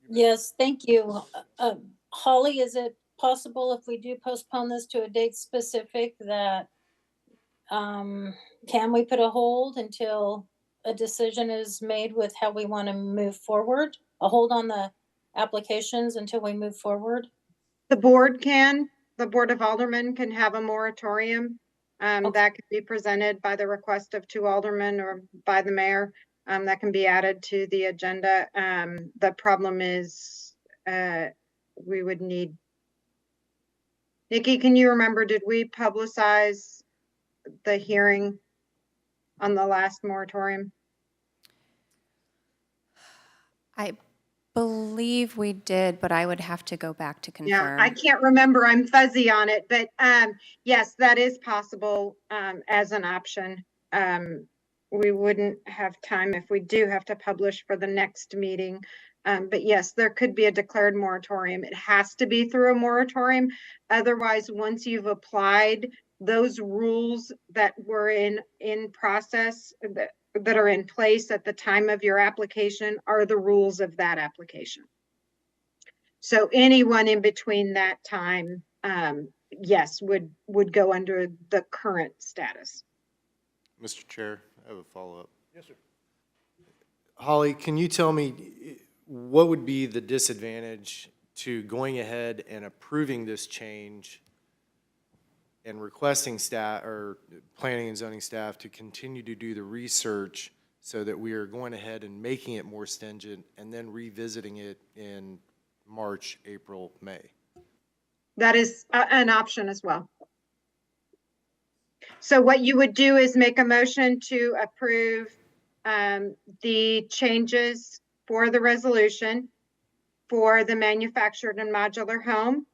K: Yes, thank you. Holly, is it possible if we do postpone this to a date specific that, can we put a hold until a decision is made with how we want to move forward? A hold on the applications until we move forward?
D: The Board of Aldermen can have a moratorium. That could be presented by the request of 2 aldermen or by the mayor. That can be added to the agenda. The problem is, we would need. Nikki, can you remember, did we publicize the hearing on the last moratorium?
A: I believe we did, but I would have to go back to
D: Yeah,
A: confirm.
D: I can't remember. I'm fuzzy on it, but yes, that is possible as an option. We wouldn't have time if we do have to publish for the next meeting. But yes, there could be a declared moratorium. It has to be through a moratorium. Otherwise, once you've applied those rules that were in process, that are in place at the time of your application, are the rules of that application. So anyone in between that time, yes, would go under the current status.
C: Mr. Chair, I have a follow-up.
B: Yes, sir.
C: Holly, can you tell me what would be the disadvantage to going ahead and approving this change and requesting staff or planning and zoning staff to continue to do the research so that we are going ahead and making it more stringent and then revisiting it in March, April, May?
D: That is an option as well. So what you would do is make a motion to approve the changes for the resolution for the manufactured and modular home.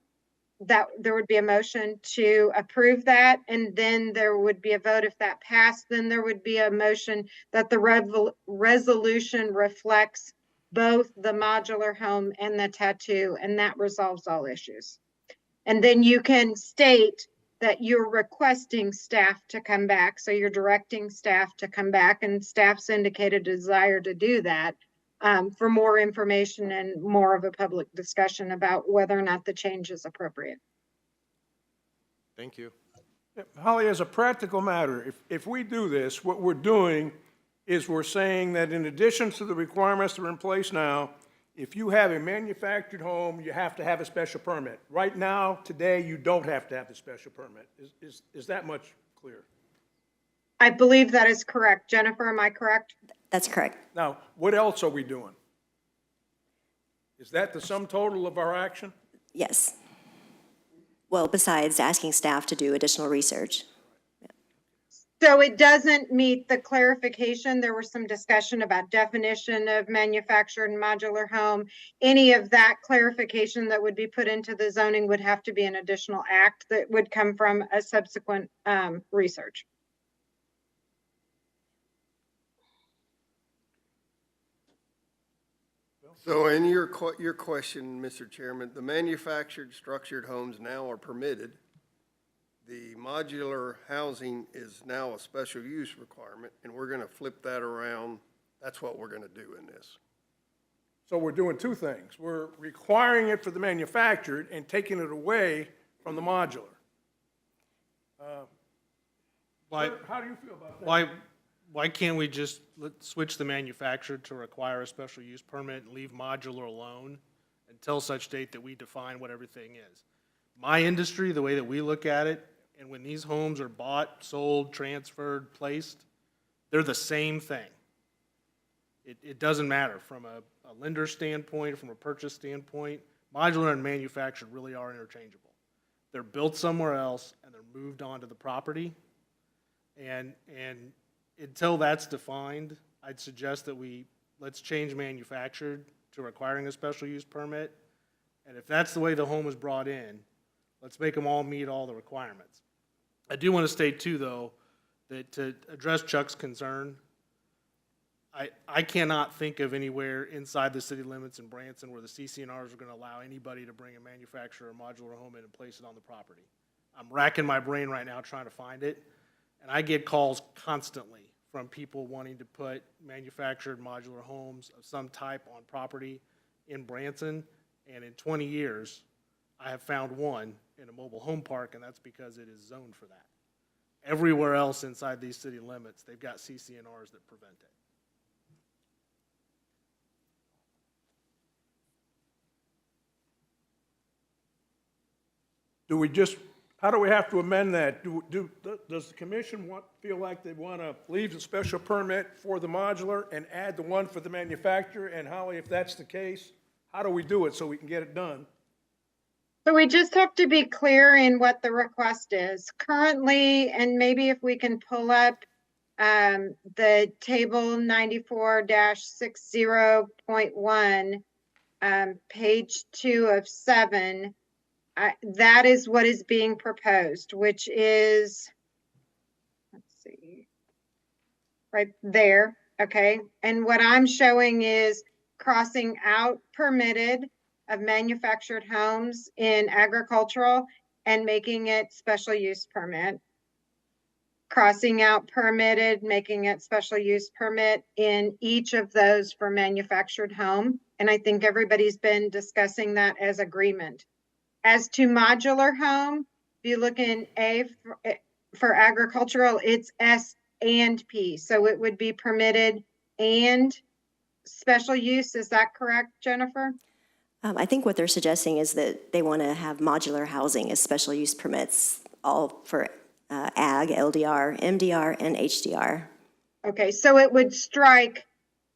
D: That there would be a motion to approve that, and then there would be a vote. If that passed, then there would be a motion that the resolution reflects both the modular home and the tattoo, and that resolves all issues. And then you can state that you're requesting staff to come back. So you're directing staff to come back, and staff's indicated a desire to do that for more information and more of a public discussion about whether or not the change is appropriate.
C: Thank you.
B: Holly, as a practical matter, if we do this, what we're doing is we're saying that in addition to the requirements that are in place now, if you have a manufactured home, you have to have a special permit. Right now, today, you don't have to have the special permit. Is that much clear?
D: I believe that is correct. Jennifer, am I correct?
H: That's correct.
B: Now, what else are we doing? Is that the sum total of our action?
H: Yes. Well, besides asking staff to do additional research.
D: So it doesn't meet the clarification. There was some discussion about definition of manufactured and modular home. Any of that clarification that would be put into the zoning would have to be an additional act that would come from a subsequent research.
I: So in your question, Mr. Chairman, the manufactured structured homes now are permitted. The modular housing is now a special use requirement, and we're going to flip that around. That's what we're going to do in this.
B: So we're doing two things. We're requiring it for the manufactured and taking it away from the modular.
L: Why,
B: Sir, how do you feel about that?
L: why can't we just switch the manufacturer to require a special use permit and leave modular alone until such date that we define what everything is? My industry, the way that we look at it, and when these homes are bought, sold, transferred, placed, they're the same thing. It doesn't matter from a lender standpoint, from a purchase standpoint. Modular and manufactured really are interchangeable. They're built somewhere else and they're moved onto the property. And until that's defined, I'd suggest that let's change manufactured to requiring a special use permit. And if that's the way the home is brought in, let's make them all meet all the requirements. I do want to state too, though, that to address Chuck's concern, I cannot think of anywhere inside the city limits in Branson where the CCNRs are going to allow anybody to bring a manufacturer or modular home in and place it on the property. I'm racking my brain right now trying to find it, and I get calls constantly from people wanting to put manufactured modular homes of some type on property in Branson, and in 20 years, I have found one in a mobile home park, and that's because it is zoned for that. Everywhere else inside these city limits, they've got CCNRs that prevent it.
B: How do we have to amend that? Does the commission feel like they want to leave the special permit for the modular and add the one for the manufacturer? And Holly, if that's the case, how do we do it so we can get it done?
D: So we just have to be clear in what the request is. Currently, and maybe if we can pull up the table 94-60.1, page 2 of 7, that is what is being proposed, which is, let's see, right there, okay? And what I'm showing is crossing out permitted of manufactured homes in agricultural and making it special use permit. Crossing out permitted, making it special use permit in each of those for manufactured home. And I think everybody's been discussing that as agreement. As to modular home, if you look in A for agricultural, it's S and P. So it would be permitted and special use. Is that correct, Jennifer?
H: I think what they're suggesting is that they want to have modular housing as special use permits, all for ag, LDR, MDR, and HDR.
D: Okay, so it would strike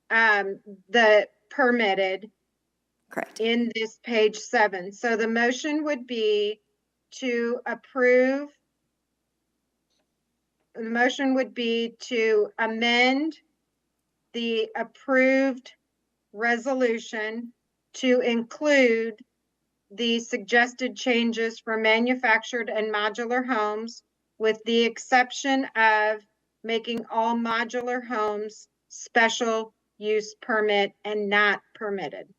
D: the permitted.
H: Correct.
D: In this page 7. So the motion would be to approve. The motion would be to amend the approved resolution to include the suggested changes for manufactured and modular homes, with the exception of making all modular homes special use permit and not permitted.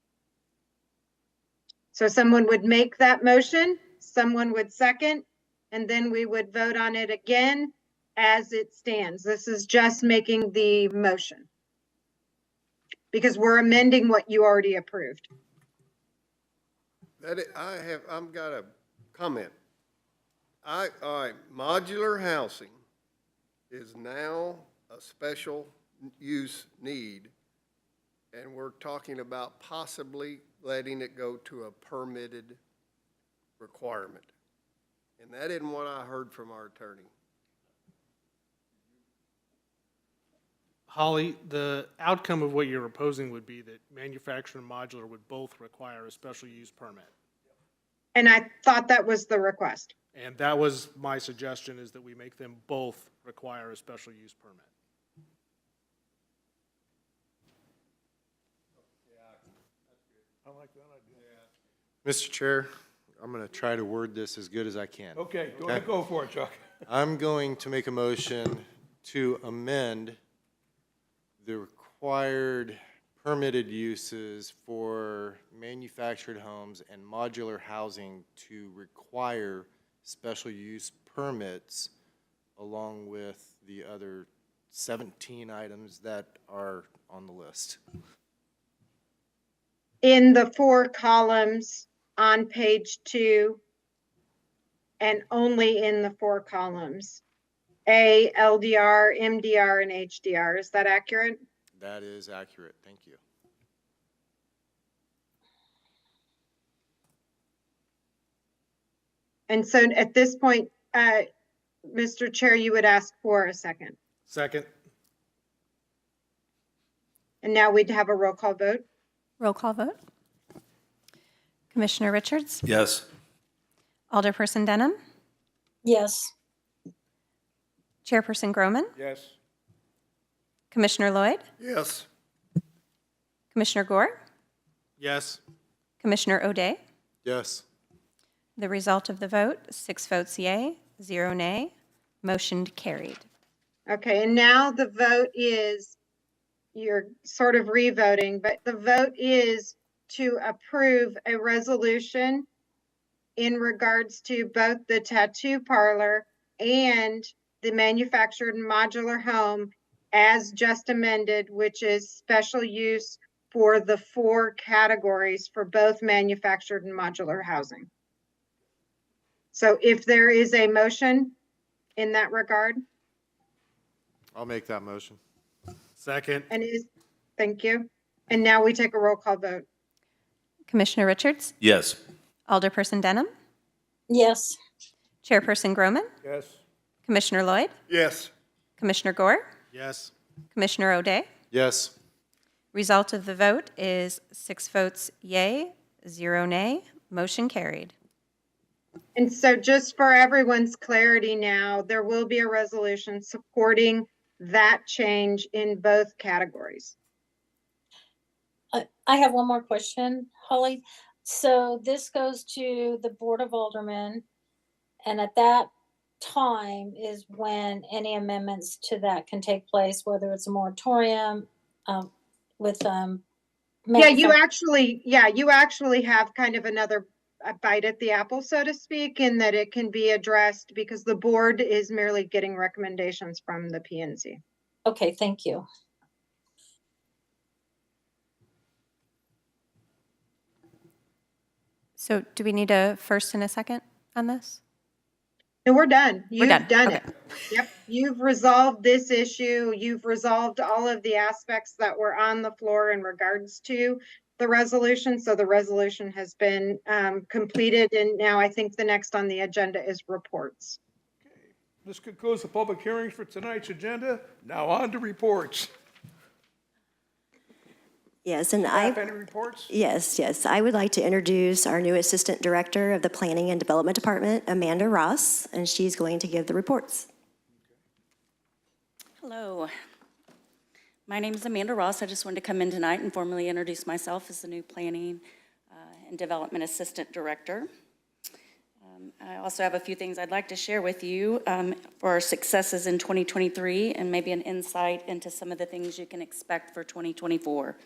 D: So someone would make that motion, someone would second, and then we would vote on it again as it stands. This is just making the motion, because we're amending what you already approved.
I: I've got a comment. All right, modular housing is now a special use need, and we're talking about possibly letting it go to a permitted requirement. And that isn't what I heard from our attorney.
L: Holly, the outcome of what you're proposing would be that manufactured and modular would both require a special use permit.
D: And I thought that was the request.
L: And that was my suggestion, is that we make them both require a special use permit.
B: I like that idea.
C: Mr. Chair, I'm going to try to word this as good as I can.
B: Okay, go ahead, go for it, Chuck.
C: I'm going to make a motion to amend the required permitted uses for manufactured homes and modular housing to require special use permits along with the other 17 items that are on the list.
D: In the 4 columns on page 2, and only in the 4 columns. A, LDR, MDR, and HDR. Is that accurate?
C: That is accurate. Thank you.
D: And so at this point, Mr. Chair, you would ask for a second.
L: Second.
D: And now we'd have a roll call vote.
A: Roll call vote. Commissioner Richards?
M: Yes.
A: Alderperson Denham?
K: Yes.
A: Chairperson Groman?
B: Yes.
A: Commissioner Lloyd?
I: Yes.
A: Commissioner Gore?
L: Yes.
A: Commissioner O'Day?
C: Yes.
A: The result of the vote, 6 votes yea, 0 nay. Motion carried.
D: Okay, and now the vote is, you're sort of re-voting, but the vote is to approve a resolution in regards to both the tattoo parlor and the manufactured and modular home as just amended, which is special use for the 4 categories for both manufactured and modular housing. So if there is a motion in that regard,
C: I'll make that motion.
L: Second.
D: and thank you. And now we take a roll call vote.
A: Commissioner Richards?
M: Yes.
A: Alderperson Denham?
K: Yes.
A: Chairperson Groman?
B: Yes.
A: Commissioner Lloyd?
I: Yes.
A: Commissioner Gore?
L: Yes.
A: Commissioner O'Day?
C: Yes.
A: Result of the vote is 6 votes yea, 0 nay. Motion carried.
D: And so just for everyone's clarity now, there will be a resolution supporting that change in both categories.
K: I have one more question, Holly. So this goes to the Board of Aldermen, and at that time is when any amendments to that can take place, whether it's a moratorium with
D: Yeah, you actually have kind of another bite at the apple, so to speak, in that it can be addressed because the board is merely getting recommendations from the PNC.
K: Okay, thank you.
A: So do we need a first and a second on this?
D: No, we're done.
A: We're
D: You've done
A: Okay.
D: it. Yep, you've resolved this issue. You've resolved all of the aspects that were on the floor in regards to the resolution. So the resolution has been completed, and now I think the next on the agenda is reports.
B: This concludes the public hearings for tonight's agenda. Now on to reports.
H: Yes, and
B: Have any reports?
H: Yes. I would like to introduce our new Assistant Director of the Planning and Development Department, Amanda Ross, and she's going to give the reports.
N: Hello. My name is Amanda Ross. I just wanted to come in tonight and formally introduce myself as the new Planning and Development Assistant Director. I also have a few things I'd like to share with you for our successes in 2023 and maybe an insight into some of the things you can expect for 2024.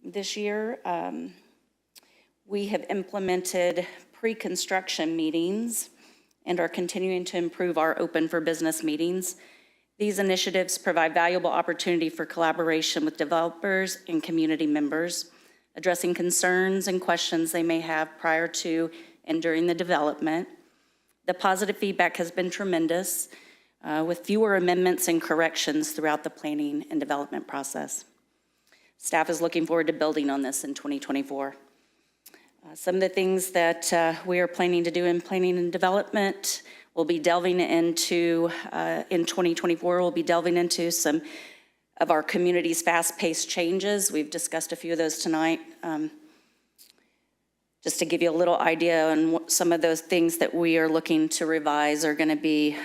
N: This year, we have implemented pre-construction meetings and are continuing to improve our open for business meetings. These initiatives provide valuable opportunity for collaboration with developers and community members, addressing concerns and questions they may have prior to and during the development. The positive feedback has been tremendous, with fewer amendments and corrections throughout the planning and development process. Staff is looking forward to building on this in 2024. Some of the things that we are planning to do in planning and development, we'll be delving into, in 2024, we'll be delving into some of our community's fast-paced changes. We've discussed a few of those tonight. Just to give you a little idea on what some of those things that we are looking to revise are going to be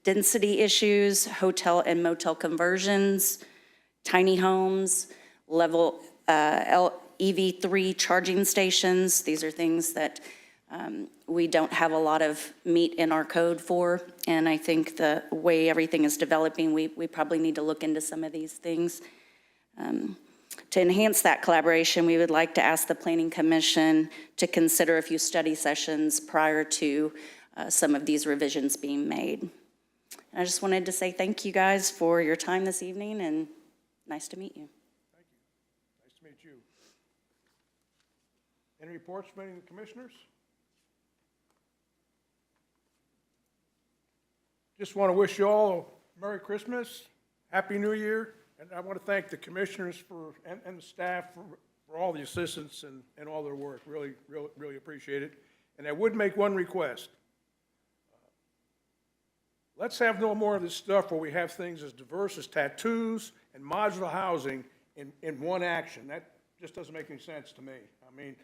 N: density issues, hotel and motel conversions, tiny homes, level EV3 charging stations. These are things that we don't have a lot of meat in our code for. And I think the way everything is developing, we probably need to look into some of these things. To enhance that collaboration, we would like to ask the Planning Commission to consider a few study sessions prior to some of these revisions being made. And I just wanted to say thank you guys for your time this evening, and nice to meet you.
B: Nice to meet you. Any reports from any of the commissioners? Just want to wish you all a Merry Christmas, Happy New Year, and I want to thank the commissioners for, and the staff for all the assistance and all their work. Really appreciate it. And I would make one request. Let's have no more of this stuff where we have things as diverse as tattoos and modular housing in one action. That just doesn't make any sense to me. I mean,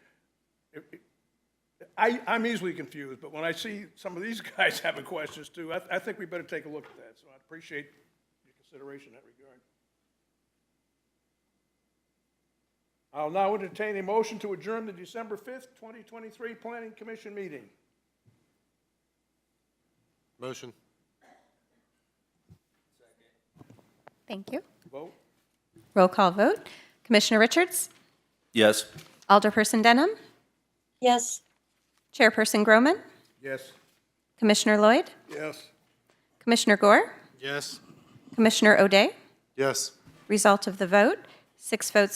B: I'm easily confused, but when I see some of these guys having questions too, I think we better take a look at that. So I appreciate your consideration in that regard. I'll now entertain a motion to adjourn the December 5th, 2023 Planning Commission meeting.
C: Motion.
A: Thank you.
B: Vote.
A: Roll call vote. Commissioner Richards?
E: Yes.
A: Alderperson Denham?
K: Yes.
A: Chairperson Groman?
B: Yes.
A: Commissioner Lloyd?
B: Yes.
A: Commissioner Gore?
C: Yes.
A: Commissioner O'Day?
C: Yes.
A: Result of the vote, 6 votes